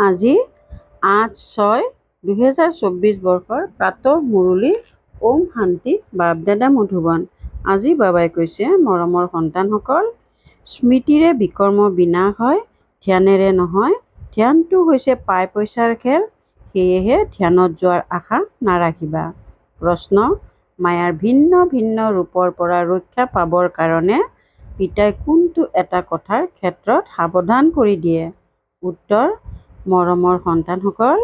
আজি 8/6/2024 বৰ্ষৰ প্ৰাতঃ মুৰলী। ওম শান্তি। বাপ-দাদা মধুবন। আজি বাবাই কৈছে, মৰমৰ সন্তানসকল, স্মৃতিৰে বিকৰ্ম বিনাশ হয়, ধ্যানেৰে নহয়। ধ্যানটো হৈছে পাই পইচাৰ খেল, সেয়েহে ধ্যানত যোৱাৰ আশা নাৰাখিবা। প্ৰশ্ন: মায়াৰ ভিন্ন ভিন্ন ৰূপৰ পৰা ৰক্ষা পাবৰ কাৰণে পিতাই কোনটো এটা কথাৰ ক্ষেত্ৰত সাৱধান কৰি দিয়ে? উত্তৰ: মৰমৰ সন্তানসকল,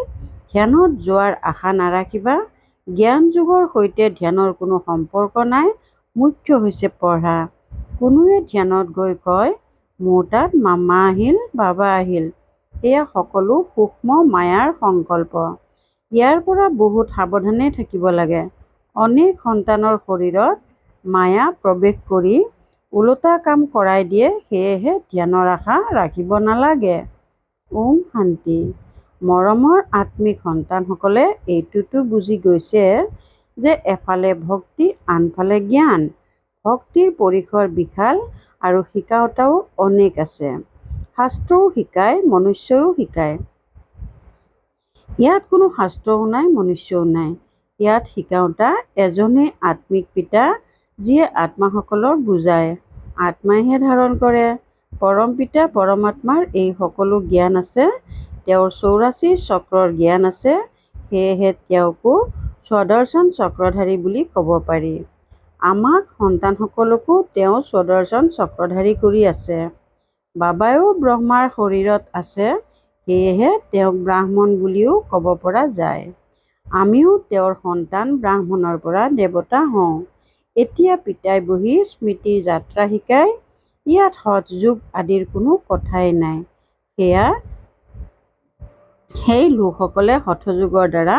ধ্যানত যোৱাৰ আশা নাৰাখিবা। জ্ঞান যোগৰ সৈতে ধ্যানৰ কোনো সম্পৰ্ক নাই। মুখ্য হৈছে পঢ়া। কোনোৱে ধ্যানত গৈ কয়, মোৰ তাত মামা আহিল, বাবা আহিল। এয়া সকলো সূক্ষ্ম মায়াৰ সংকল্প। ইয়াৰ পৰা বহুত সাৱধানে থাকিব লাগে। অনেক সন্তানৰ শৰীৰত মায়া প্ৰৱেশ কৰি ওলোটা কাম কৰাই দিয়ে, সেয়েহে ধ্যানৰ আশা ৰাখিব নালাগে। ওম শান্তি। মৰমৰ আত্মিক সন্তানসকলে এইটোতো বুজি গৈছে যে এফালে ভক্তি, আনফালে জ্ঞান। ভক্তিৰ পৰিসৰ বিশাল আৰু শিকাওঁতাও অনেক আছে। শাস্ত্ৰও শিকায়, মনুষ্যও শিকায়। ইয়াত কোনো শাস্ত্ৰও নাই, মনুষ্যও নাই। ইয়াত শিকাওঁতা এজনেই আত্মিক পিতা, যিয়ে আত্মাসকলক বুজায়। আত্মাইহে ধাৰণ কৰে। পৰম পিতা পৰমাত্মাৰ এই সকলো জ্ঞান আছে। তেওঁৰ 84 চক্ৰৰ জ্ঞান আছে। সেয়েহে তেওঁকো স্বদৰ্শন চক্ৰধাৰী বুলি ক'ব পাৰি। আমাক সন্তানসকলকো তেওঁ স্বদৰ্শন চক্ৰধাৰী কৰি আছে। বাবাও ব্ৰহ্মাৰ শৰীৰত আছে, সেয়েহে তেওঁক ব্ৰাহ্মণ বুলিও ক'ব পৰা যায়। আমিও তেওঁৰ সন্তান, ব্ৰাহ্মণৰ পৰা দেৱতা হওঁ। এতিয়া পিতাই বহি স্মৃতিৰ যাত্ৰা শিকায়। ইয়াত সৎযোগ আদিৰ কোনো কথাই নাই। সেই লোকসকলে হঠযোগৰ দ্বাৰা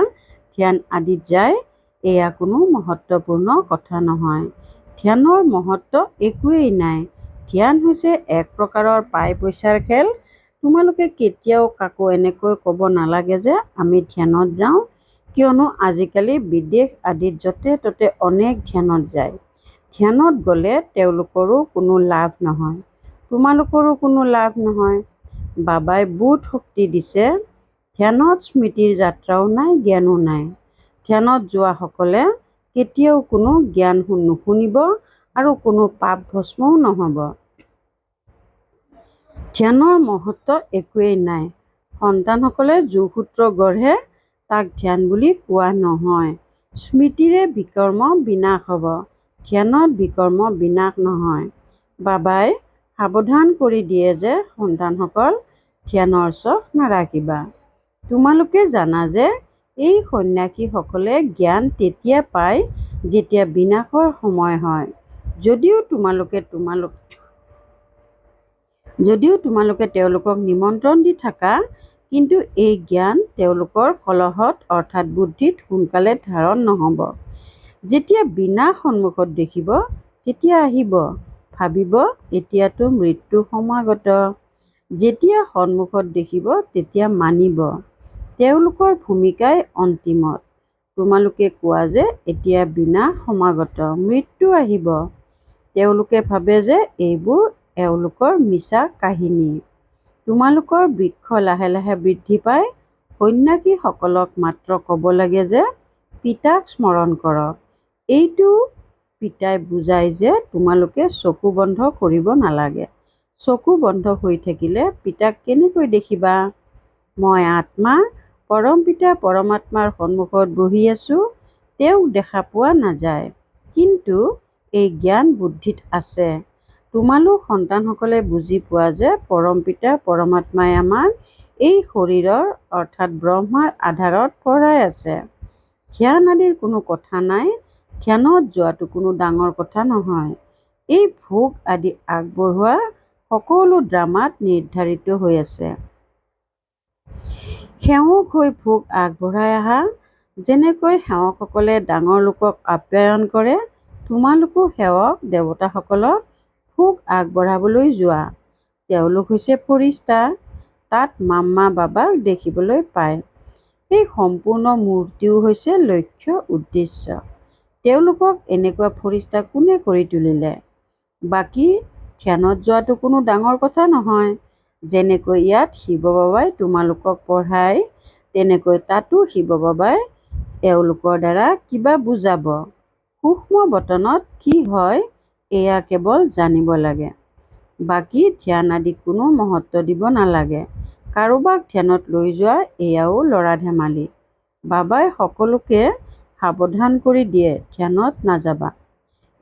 ধ্যান আদিত যায়, এয়া কোনো মহত্বপূৰ্ণ কথা নহয়। ধ্যানৰ মহত্ব একোৱেই নাই। ধ্যান হৈছে এক প্ৰকাৰৰ পাই পইচাৰ খেল। তোমালোকে কেতিয়াও কাকো এনেকৈ ক'ব নালাগে যে আমি ধ্যানত যাওঁ, কিয়নো আজিকালি বিদেশ আদিত য'তে ত'তে অনেক ধ্যানত যায়। ধ্যানত গ'লে তেওঁলোকৰো কোনো লাভ নহয়, তোমালোকৰো কোনো লাভ নহয়। বাবাই বুধ শক্তি দিছে। ধ্যানত স্মৃতিৰ যাত্ৰাও নাই, জ্ঞানো নাই। ধ্যানত যোৱাসকলে কেতিয়াও কোনো জ্ঞান নুশুনিব আৰু কোনো পাপ ভস্মও নহ'ব। ধ্যানৰ মহত্ব একোৱেই নাই। সন্তানসকলে যোগসূত্ৰ গঢ়ে, তাক ধ্যান বুলি কোৱা নহয়। স্মৃতিৰে বিকৰ্ম বিনাশ হ'ব, ধ্যানত বিকৰ্ম বিনাশ নহয়। বাবাই সাৱধান কৰি দিয়ে যে সন্তানসকল, ধ্যানৰ চখ নাৰাখিবা। তোমালোকে জানা যে এই সন্ন্যাসীসকলে জ্ঞান তেতিয়া পায় যেতিয়া বিনাশৰ সময় হয়। যদিও তোমালোকে তেওঁলোকক নিমন্ত্ৰণ দি থাকা, কিন্তু এই জ্ঞান তেওঁলোকৰ কলহত অৰ্থাৎ বুদ্ধিত সোনকালে ধাৰণ নহ'ব। যেতিয়া বিনাশ সন্মুখত দেখিব, তেতিয়া আহিব, ভাবিব এতিয়াতো মৃত্যু সমাগত। যেতিয়া সন্মুখত দেখিব, তেতিয়া মানিব। তেওঁলোকৰ ভূমিকাই অন্তিমত। তোমালোকে কোৱা যে এতিয়া বিনাশ সমাগত, মৃত্যু আহিব। তেওঁলোকে ভাবে যে এইবোৰ এওঁলোকৰ মিছা কাহিনী। তোমালোকৰ বৃক্ষ লাহে লাহে বৃদ্ধি পায়। সন্ন্যাসীসকলক মাত্ৰ ক'ব লাগে যে পিতাক স্মৰণ কৰক। এইটো পিতাই বুজায় যে তোমালোকে চকু বন্ধ কৰিব নালাগে। চকু বন্ধ হৈ থাকিলে পিতাক কেনেকৈ দেখিবা? মই আত্মা, পৰম পিতা পৰমাত্মাৰ সন্মুখত বহি আছো। তেওঁক দেখা পোৱা নাযায়, কিন্তু এই জ্ঞান বুদ্ধিত আছে। তোমালোক সন্তানসকলে বুজি পোৱা যে পৰম পিতা পৰমাত্মাই আমাক এই শৰীৰৰ অৰ্থাৎ ব্ৰহ্মাৰ আধাৰত পঢ়াই আছে। ধ্যান আদিৰ কোনো কথা নাই। ধ্যানত যোৱাটো কোনো ডাঙৰ কথা নহয়। এই ভোগ আদি আগবঢ়োৱা সকলো ড্ৰামাত নিৰ্ধাৰিত হৈ আছে। সেৱক হৈ ভোগ আগবঢ়াই আহা। যেনেকৈ সেৱকসকলে ডাঙৰ লোকক আপ্যায়ন কৰে, তোমালোকো সেৱক দেৱতাসকলক ভোগ আগবঢ়াবলৈ যোৱা। তেওঁলোক হৈছে ফৰিস্তা। তাত মাম্মা বাবাক দেখিবলৈ পায়। এই সম্পূৰ্ণ মূৰ্তিও হৈছে লক্ষ্য উদ্দেশ্য। তেওঁলোকক এনেকুৱা ফৰিস্তা কোনে কৰি তুলিলে? বাকী ধ্যানত যোৱাটো কোনো ডাঙৰ কথা নহয়। যেনেকৈ ইয়াত শিৱ বাবাই তোমালোকক পঢ়ায়, তেনেকৈ তাতো শিৱ বাবাই এওঁলোকৰ দ্বাৰা কিবা বুজাব। সূক্ষ্ম বতনত কি হয় এয়া কেৱল জানিব লাগে। বাকী ধ্যান আদিক কোনো মহত্ব দিব নালাগে। কাৰোবাক ধ্যানত লৈ যোৱা এয়াও ল'ৰা ধেমালি। বাবাই সকলোকে সাৱধান কৰি দিয়ে, ধ্যানত নাযাবা।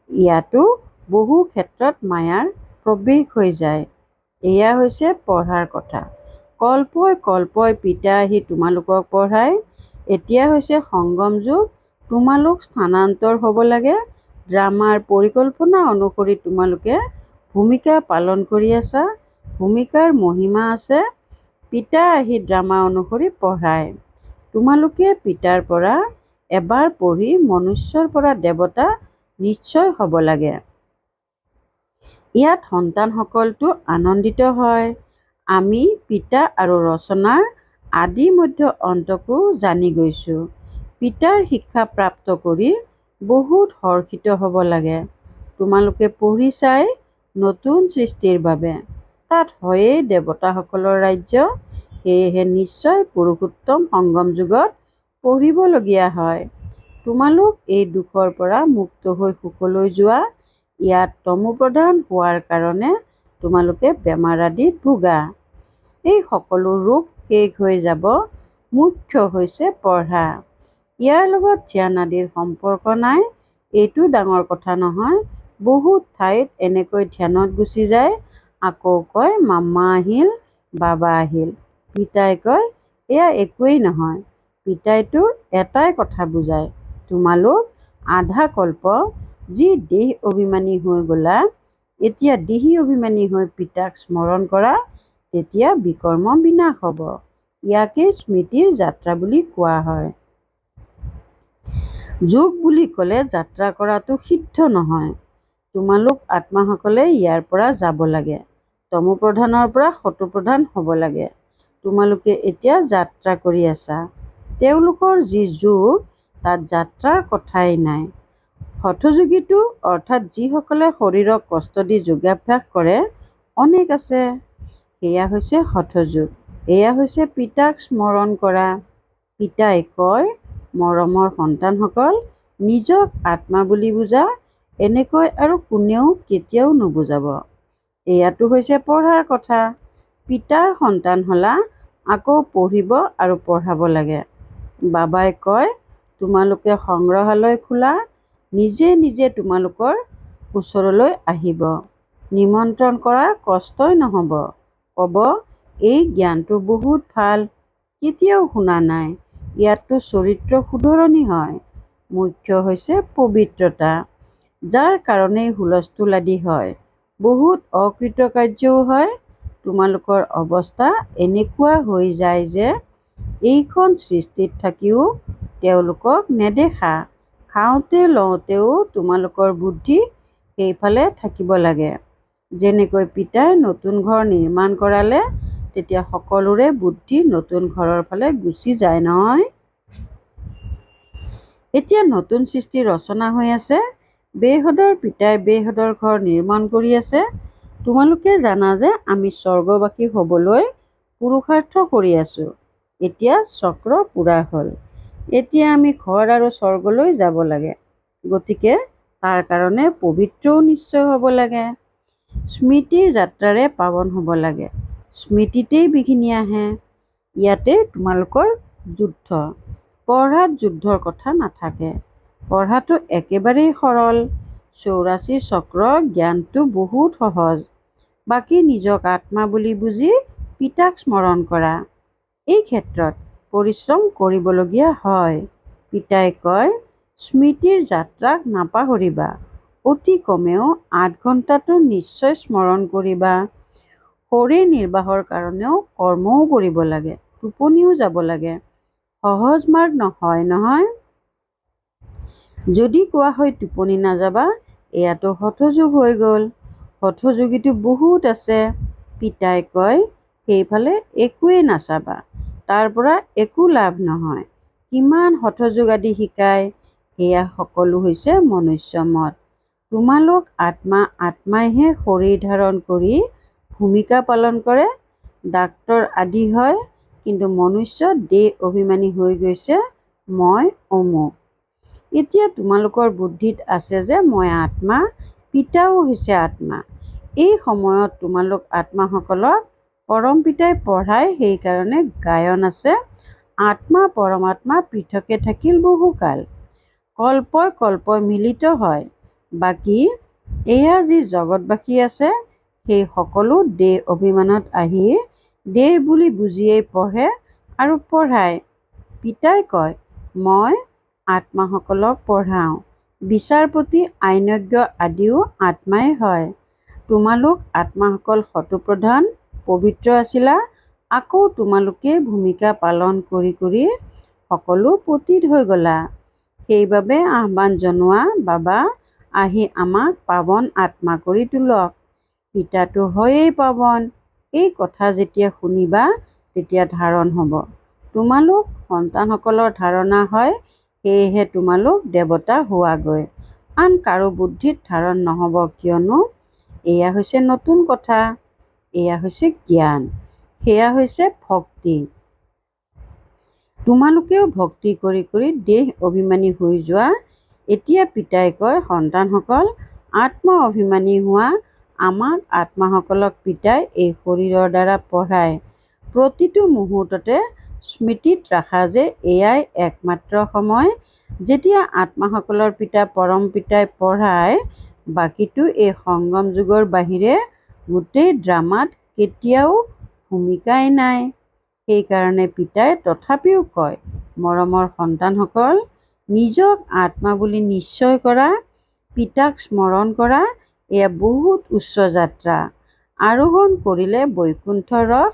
ইয়াতো বহু ক্ষেত্ৰত মায়াৰ প্ৰৱেশ হৈ যায়। এয়া হৈছে পঢ়াৰ কথা। কল্পই কল্পই পিতা আহি তোমালোকক পঢ়ায়। এতিয়া হৈছে সংগম যুগ, তোমালোক স্থানান্তৰ হ'ব লাগে। ড্ৰামাৰ পৰিকল্পনা অনুসৰি তোমালোকে ভূমিকা পালন কৰি আছা। ভূমিকাৰ মহিমা আছে। পিতা আহি ড্ৰামা অনুসৰি পঢ়ায়। তোমালোকে পিতাৰ পৰা এবাৰ পঢ়ি মনুষ্যৰ পৰা দেৱতা নিশ্চয় হ'ব লাগে। ইয়াত সন্তানসকলটো আনন্দিত হয়। আমি পিতা আৰু ৰচনাৰ আদি মধ্য অন্তকো জানি গৈছোঁ। পিতাৰ শিক্ষা প্ৰাপ্ত কৰি বহুত হৰ্ষিত হ'ব লাগে। তোমালোকে পঢ়ি চাই নতুন সৃষ্টিৰ বাবে। তাত হয়েই দেৱতাসকলৰ ৰাজ্য। সেয়েহে নিশ্চয় পুৰুষোত্তম সংগম যুগত পঢ়িবলগীয়া হয়। তোমালোক এই দুখৰ পৰা মুক্ত হৈ সুখলৈ যোৱা। ইয়াত তমোপ্ৰধান হোৱাৰ কাৰণে তোমালোকে বেমাৰ আদিত ভোগা। এই সকলো ৰোগ শেষ হৈ যাব। মুখ্য হৈছে পঢ়া। ইয়াৰ লগত ধ্যান আদিৰ সম্পৰ্ক নাই। এইটো ডাঙৰ কথা নহয়। বহুত ঠাইত এনেকৈ ধ্যানত গুচি যায়, আকৌ কয় মাম্মা আহিল, বাবা আহিল। পিতাই কয় এয়া একোৱেই নহয়। পিতাইতো এটাই কথা বুজায়, তোমালোক আধা কল্প যি দেহ অভিমানী হৈ গ'লা, এতিয়া দেহী অভিমানী হৈ পিতাক স্মৰণ কৰা, তেতিয়া বিকৰ্ম বিনাশ হ'ব। ইয়াকেই স্মৃতিৰ যাত্ৰা বুলি কোৱা হয়। যোগ বুলি ক'লে যাত্ৰা কৰাটো সিদ্ধ নহয়। তোমালোক আত্মাসকলে ইয়াৰ পৰা যাব লাগে। তমোপ্ৰধানৰ পৰা সতোপ্ৰধান হ'ব লাগে। তোমালোকে এতিয়া যাত্ৰা কৰি আছা। তেওঁলোকৰ যি যোগ, তাত যাত্ৰাৰ কথাই নাই। হঠযোগীটো অৰ্থাৎ যিসকলে শৰীৰক কষ্ট দি যোগাভ্যাস কৰে, অনেক আছে। সেয়া হৈছে হঠযোগ। এয়া হৈছে পিতাক স্মৰণ কৰা। পিতাই কয় মৰমৰ সন্তানসকল, নিজক আত্মা বুলি বুজা। এনেকৈ আৰু কোনেও কেতিয়াও নুবুজাব। এয়াতো হৈছে পঢ়াৰ কথা। পিতাৰ সন্তান হ'লা, আকৌ পঢ়িব আৰু পঢ়াব লাগে। বাবাই কয় তোমালোকে সংগ্ৰহালয় খোলা, নিজে নিজে তোমালোকৰ ওচৰলৈ আহিব। নিমন্ত্ৰণ কৰাৰ কষ্টই নহ'ব। ক'ব এই জ্ঞানটো বহুত ভাল, কেতিয়াও শুনা নাই। ইয়াততো চৰিত্ৰ শুধৰণি হয়। মুখ্য হৈছে পবিত্ৰতা, যাৰ কাৰণেই হুলস্থুল আদি হয়। বহুত অকৃতকাৰ্যও হয়। তোমালোকৰ অৱস্থা এনেকুৱা হৈ যায় যে এইখন সৃষ্টিত থাকিও তেওঁলোকক নেদেখা। খাওঁতে লওঁতেও তোমালোকৰ বুদ্ধি সেইফালে থাকিব লাগে। যেনেকৈ পিতাই নতুন ঘৰ নিৰ্মাণ কৰালে, তেতিয়া সকলোৰে বুদ্ধি নতুন ঘৰৰ ফালে গুচি যায় নহয়। এতিয়া নতুন সৃষ্টি ৰচনা হৈ আছে। বেহদৰ পিতাই বেহদৰ ঘৰ নিৰ্মাণ কৰি আছে। তোমালোকে জানা যে আমি স্বৰ্গবাসী হ'বলৈ পুৰুষাৰ্থ কৰি আছোঁ। এতিয়া চক্ৰ পূৰা হ'ল। এতিয়া আমি ঘৰ আৰু স্বৰ্গলৈ যাব লাগে। গতিকে তাৰ কাৰণে পবিত্ৰও নিশ্চয় হ'ব লাগে। স্মৃতিৰ যাত্ৰাৰে পাৱন হ'ব লাগে। স্মৃতিতেই বিঘিনি আহে। ইয়াতে তোমালোকৰ যুদ্ধ। পঢ়াত যুদ্ধৰ কথা নাথাকে। পঢ়াটো একেবাৰেই সৰল। 84 চক্ৰ জ্ঞানটো বহুত সহজ। বাকী নিজক আত্মা বুলি বুজি পিতাক স্মৰণ কৰা। এই ক্ষেত্ৰত পৰিশ্ৰম কৰিবলগীয়া হয়। পিতাই কয় স্মৃতিৰ যাত্ৰাক নাপাহৰিবা। অতি কমেও 8 ঘণ্টাটো নিশ্চয় স্মৰণ কৰিবা। শৰীৰ নিৰ্বাহৰ কাৰণেও কৰ্মও কৰিব লাগে, টোপনিও যাব লাগে। সহজ মাৰ্গ নহয় নহয়। যদি কোৱা হয় টোপনি নাযাবা, এয়াতো হঠযোগ হৈ গ'ল। হঠযোগীটো বহুত আছে। পিতাই কয় সেইফালে একোৱেই নাচাবা, তাৰ পৰা একো লাভ নহয়। কিমান হঠযোগ আদি শিকায়, সেয়া সকলো হৈছে মনুষ্য মত। তোমালোক আত্মা, আত্মাইহে শৰীৰ ধাৰণ কৰি ভূমিকা পালন কৰে। ডাক্তৰ আদি হয়, কিন্তু মনুষ্য দেহ অভিমানী হৈ গৈছে মই অমুক। এতিয়া তোমালোকৰ বুদ্ধিত আছে যে মই আত্মা, পিতাও হৈছে আত্মা। এই সময়ত তোমালোক আত্মাসকলক পৰম পিতাই পঢ়ায়, সেইকাৰণে গায়ন আছে, আত্মা পৰমাত্মা পৃথকে থাকিল বহুকাল, কল্পই কল্পই মিলিত হয়। বাকী এয়া যি জগতবাসী আছে, সেই সকলো দেহ অভিমানত আহি দেহ বুলি বুজিয়েই পঢ়ে আৰু পঢ়ায়। পিতাই কয়, মই আত্মাসকলক পঢ়াওঁ। বিচাৰপতি আইনজ্ঞ আদিও আত্মাই হয়। তোমালোক আত্মাসকল শতপ্ৰধান পবিত্ৰ আছিলা, আকৌ তোমালোকে ভূমিকা পালন কৰি কৰি সকলো পতিত হৈ গলা। সেইবাবে আহ্বান জনোৱা, বাবা আহি আমাক পাৱন আত্মা কৰি তোলক। পিতাটো হয়েই পাৱন। এই কথা যেতিয়া শুনিবা তেতিয়া ধাৰণ হ'ব। তোমালোক সন্তানসকলৰ ধাৰণা হয়, সেয়েহে তোমালোক দেৱতা হোৱাগৈ। আন কাৰো বুদ্ধিত ধাৰণ নহ'ব, কিয়নো এয়া হৈছে নতুন কথা, এয়া হৈছে জ্ঞান, সেয়া হৈছে ভক্তি। তোমালোকেও ভক্তি কৰি কৰি দেহ অভিমানী হৈ যোৱা। এতিয়া পিতাই কয়, সন্তানসকল আত্ম অভিমানী হোৱা। আমাক আত্মাসকলক পিতাই এই শৰীৰৰ দ্বাৰা পঢ়ায়, প্ৰতিটো মুহূৰ্ততে স্মৃতিত ৰাখা যে এয়াই একমাত্ৰ সময় যেতিয়া আত্মাসকলৰ পিতা পৰম পিতাই পঢ়ায়। বাকীটো এই সংগম যুগৰ বাহিৰে গোটেই ড্ৰামাত কেতিয়াও ভূমিকাই নাই। সেইকাৰণে পিতাই তথাপিও কয়, মৰমৰ সন্তানসকল, নিজক আত্মা বুলি নিশ্চয় কৰা, পিতাক স্মৰণ কৰা। এয়া বহুত উচ্চ যাত্ৰা। আৰোহণ কৰিলে বৈকুণ্ঠ ৰস,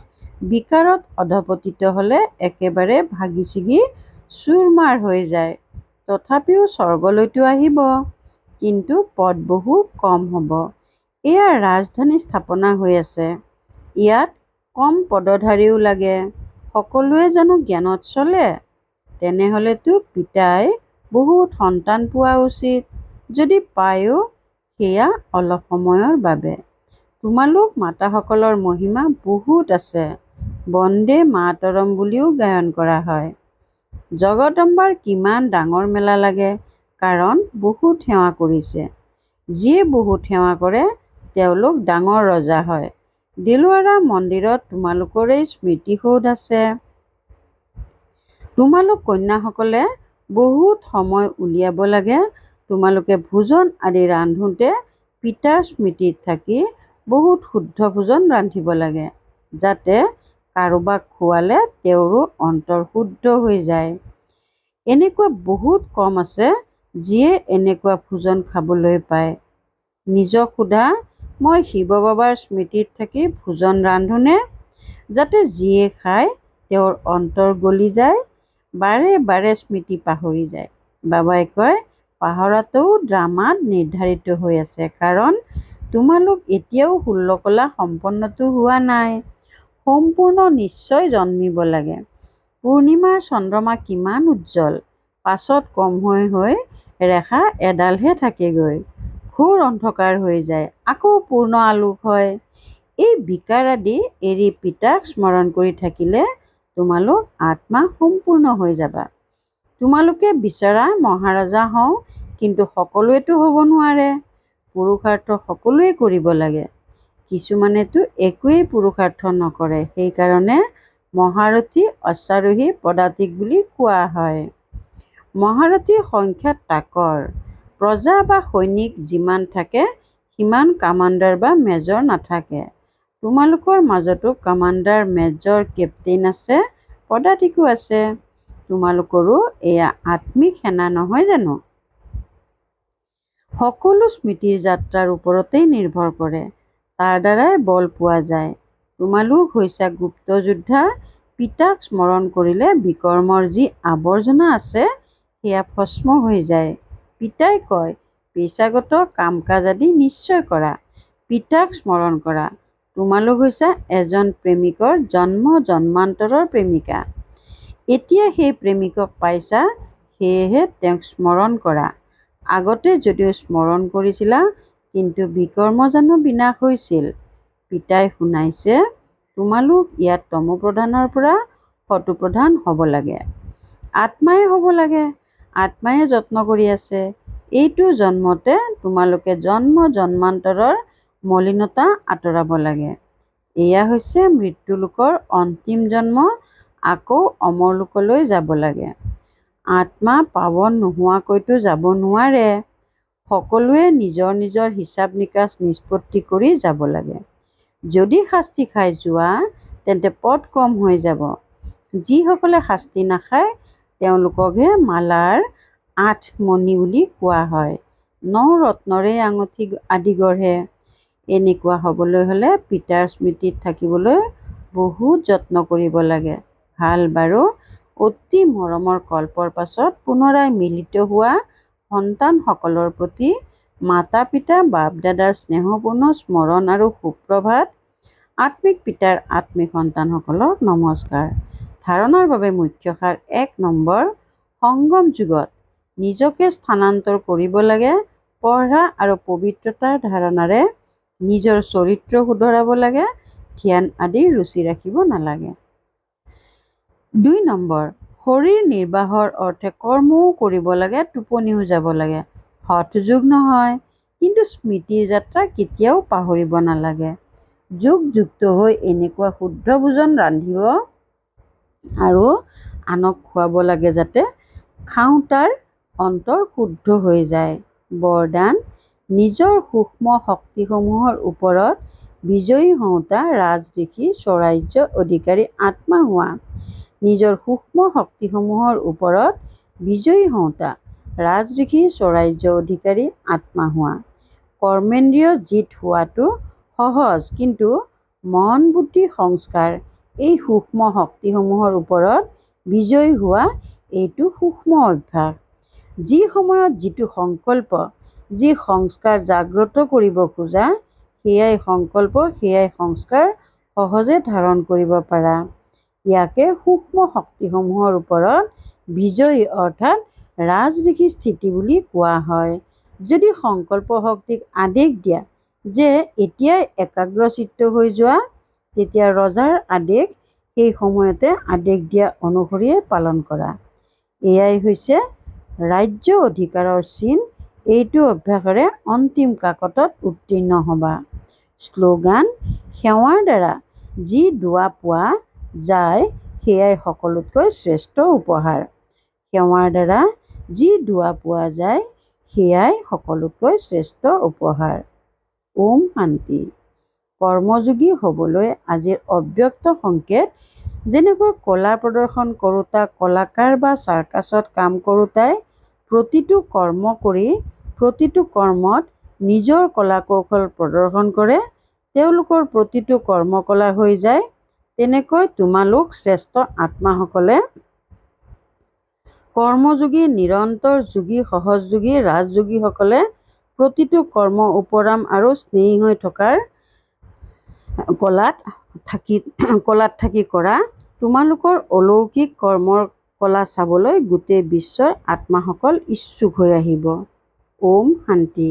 বিকাৰত অধপতিত হ'লে একেবাৰে ভাগি ছিগি চুৰমাৰ হৈ যায়। তথাপিও স্বৰ্গলৈতো আহিব, কিন্তু পদ বহু কম হ'ব। এয়া ৰাজধানী স্থাপনা হৈ আছে, ইয়াত কম পদধাৰীও লাগে। সকলোৱে জানো জ্ঞানত চলে? তেনেহ'লেতো পিতাই বহুত সন্তান পোৱা উচিত। যদি পায়ো সেয়া অলপ সময়ৰ বাবে। তোমালোক মাতাসকলৰ মহিমা বহুত আছে। বন্দে মাতৰম বুলিও গায়ন কৰা হয়। জগদম্বাৰ কিমান ডাঙৰ মেলা লাগে, কাৰণ বহুত সেৱা কৰিছে। যিয়ে বহুত সেৱা কৰে তেওঁলোক ডাঙৰ ৰজা হয়। দিলৱাৰা মন্দিৰত তোমালোকৰেই স্মৃতিসৌধ আছে। তোমালোক কন্যাসকলে বহুত সময় উলিয়াব লাগে। তোমালোকে ভোজন আদি ৰান্ধোতে পিতাৰ স্মৃতিত থাকি বহুত শুদ্ধ ভোজন ৰান্ধিব লাগে, যাতে কাৰোবাক খোৱালে তেওঁৰো অন্তৰ শুদ্ধ হৈ যায়। এনেকুৱা বহুত কম আছে যিয়ে এনেকুৱা ভোজন খাবলৈ পায়। নিজক সোধা, মই শিৱ বাবাৰ স্মৃতিত থাকি ভোজন ৰান্ধোনে, যাতে যিয়ে খায় তেওঁৰ অন্তৰ গলি যায়, বাৰে বাৰে স্মৃতি পাহৰি যায়। বাবাই কয়, পাহৰাটোও ড্ৰামাত নিৰ্ধাৰিত হৈ আছে, কাৰণ তোমালোক এতিয়াও 16 কলা সম্পন্নতো হোৱা নাই। সম্পূৰ্ণ নিশ্চয় জন্মিব লাগে। পূৰ্ণিমাৰ চন্দ্ৰমা কিমান উজ্জ্বল, পাছত কম হৈ হৈ ৰেখা এডালহে থাকেগৈ, ঘোৰ অন্ধকাৰ হৈ যায়, আকৌ পূৰ্ণ আলোক হয়। এই বিকাৰ আদি এৰি পিতাক স্মৰণ কৰি থাকিলে তোমালোক আত্মা সম্পূৰ্ণ হৈ যাবা। তোমালোকে বিচৰা মহাৰজা হওঁ, কিন্তু সকলোৱেতো হ'ব নোৱাৰে। পুৰুষাৰ্থ সকলোৱে কৰিব লাগে, কিছুমানেতো একোৱেই পুৰুষাৰ্থ নকৰে। সেইকাৰণে মহাৰথী অশ্বাৰোহী পদাতিক বুলি কোৱা হয়। মহাৰথীৰ সংখ্যা তাকৰ। প্ৰজা বা সৈনিক যিমান থাকে সিমান কামাণ্ডাৰ বা মেজৰ নাথাকে। তোমালোকৰ মাজতো কামাণ্ডাৰ, মেজৰ, কেপ্টেইন আছে, পদাতিকো আছে। তোমালোকৰো এয়া আত্মিক সেনা নহয় জানো? সকলো স্মৃতিৰ যাত্ৰাৰ ওপৰতেই নিৰ্ভৰ কৰে, তাৰ দ্বাৰাই বল পোৱা যায়। তোমালোক হৈছা গুপ্ত যোদ্ধা। পিতাক স্মৰণ কৰিলে বিকৰ্মৰ যি আৱৰ্জনা আছে সেয়া ভস্ম হৈ যায়। পিতাই কয়, পেচাগত কাম কাজ আদি নিশ্চয় কৰা, পিতাক স্মৰণ কৰা। তোমালোক হৈছা এজন প্ৰেমিকৰ জন্ম জন্মান্তৰৰ প্ৰেমিকা। এতিয়া সেই প্ৰেমিকক পাইছা, সেয়েহে তেওঁক স্মৰণ কৰা। আগতে যদিও স্মৰণ কৰিছিলা, কিন্তু বিকৰ্ম জানো বিনাশ হৈছিল? পিতাই শুনাইছে, তোমালোক ইয়াত তমোপ্ৰধানৰ পৰা সতোপ্ৰধান হ'ব লাগে। আত্মাই হ'ব লাগে। আত্মাই যত্ন কৰি আছে। এইটো জন্মতে তোমালোকে জন্ম জন্মান্তৰৰ মলিনতা আঁতৰাব লাগে। এয়া হৈছে মৃত্যুলোকৰ অন্তিম জন্ম। আকৌ অমৰলোকলৈ যাব লাগে। আত্মা পাৱন নোহোৱাকৈতো যাব নোৱাৰে। সকলোৱে নিজৰ নিজৰ হিচাপ নিকাচ নিষ্পত্তি কৰি যাব লাগে। যদি শাস্তি খাই যোৱা তেন্তে পদ কম হৈ যাব। যিসকলে শাস্তি নাখায় তেওঁলোককহে মালাৰ ৮ মণি বুলি কোৱা হয়। ৯ ৰত্নৰে আঙঠি আদি গঢ়ে। এনেকুৱা হ'বলৈ হ'লে পিতাৰ স্মৃতিত থাকিবলৈ বহুত যত্ন কৰিব লাগে। ভাল বাৰু, অতি মৰমৰ কল্পৰ পাছত পুনৰাই মিলিত হোৱা সন্তানসকলৰ প্ৰতি মাতা পিতা বাপ দাদাৰ স্নেহপূৰ্ণ স্মৰণ আৰু সুপ্ৰভাত। আত্মিক পিতাৰ আত্মিক সন্তানসকলক নমস্কাৰ। ধাৰণাৰ বাবে মুখ্য সাৰ ১ নম্বৰ, সংগম যুগত নিজকে স্থানান্তৰ কৰিব লাগে। পঢ়া আৰু পবিত্ৰতাৰ ধাৰণাৰে নিজৰ চৰিত্ৰ শুধৰাব লাগে। ধ্যান আদিৰ ৰুচি ৰাখিব নালাগে। ২ নম্বৰ, শৰীৰ নিৰ্বাহৰ অৰ্থে কৰ্মও কৰিব লাগে, টোপনিও যাব লাগে। হঠ যোগ নহয়, কিন্তু স্মৃতিৰ যাত্ৰা কেতিয়াও পাহৰিব নালাগে। যোগযুক্ত হৈ এনেকুৱা শুদ্ধ ভোজন ৰান্ধিব আৰু আনক খুৱাব লাগে যাতে খাওঁতাৰ অন্তৰ শুদ্ধ হৈ যায়। বৰদান, নিজৰ সূক্ষ্ম শক্তিসমূহৰ ওপৰত বিজয়ী হওঁতা ৰাজঋষি স্বৰাজ্য অধিকাৰী আত্মা হোৱা। নিজৰ সূক্ষ্ম শক্তিসমূহৰ ওপৰত বিজয়ী হওঁতা ৰাজঋষি স্বৰাজ্য অধিকাৰী আত্মা হোৱা। কৰ্মেন্দ্ৰিয় জিত হোৱাটো সহজ, কিন্তু মন বুদ্ধি সংস্কাৰ এই সূক্ষ্ম শক্তিসমূহৰ ওপৰত বিজয়ী হোৱা এইটো সূক্ষ্ম অভ্যাস। যি সময়ত যিটো সংকল্প, যি সংস্কাৰ জাগ্ৰত কৰিব খোজা, সেয়াই সংকল্প, সেয়াই সংস্কাৰ সহজে ধাৰণ কৰিব পাৰা। ইয়াকে সূক্ষ্ম শক্তিসমূহৰ ওপৰত বিজয়ী অৰ্থাৎ ৰাজঋষি স্থিতি বুলি কোৱা হয়। যদি সংকল্প শক্তিক আদেশ দিয়া যে এতিয়াই একাগ্ৰচিত্ত হৈ যোৱা, তেতিয়া ৰজাৰ আদেশ সেই সময়তে আদেশ দিয়া অনুসৰিয়ে পালন কৰা। এয়াই হৈছে ৰাজ্য অধিকাৰৰ চিন। এইটো অভ্যাসেৰে অন্তিম কাকতত উত্তীৰ্ণ হ'বা। শ্লোগান, সেৱাৰ দ্বাৰা যি দোৱা পোৱা যায় সেয়াই সকলোতকৈ শ্ৰেষ্ঠ উপহাৰ। সেৱাৰ দ্বাৰা যি দোৱা পোৱা যায় সেয়াই সকলোতকৈ শ্ৰেষ্ঠ উপহাৰ। ওম শান্তি। কৰ্মযোগী হ'বলৈ আজিৰ অব্যক্ত সংকেত। যেনেকৈ কলা প্ৰদৰ্শন কৰোঁতা কলাকাৰ বা চাৰ্কাছত কাম কৰোঁতাই প্ৰতিটো কৰ্ম কৰি প্ৰতিটো কৰ্মত নিজৰ কলা কৌশল প্ৰদৰ্শন কৰে, তেওঁলোকৰ প্ৰতিটো কৰ্মকলা হৈ যায়। তেনেকৈ তোমালোক শ্ৰেষ্ঠ আত্মাসকলে কৰ্মযোগী, নিৰন্তৰ যোগী, সহজযোগী, ৰাজযোগীসকলে প্ৰতিটো কৰ্ম উপৰাম আৰু স্নেহী হৈ থকাৰ কলাত থাকি কৰা। তোমালোকৰ অলৌকিক কৰ্মৰ কলা চাবলৈ গোটেই বিশ্বৰ আত্মাসকল ইচ্ছুক হৈ আহিব। ওম শান্তি।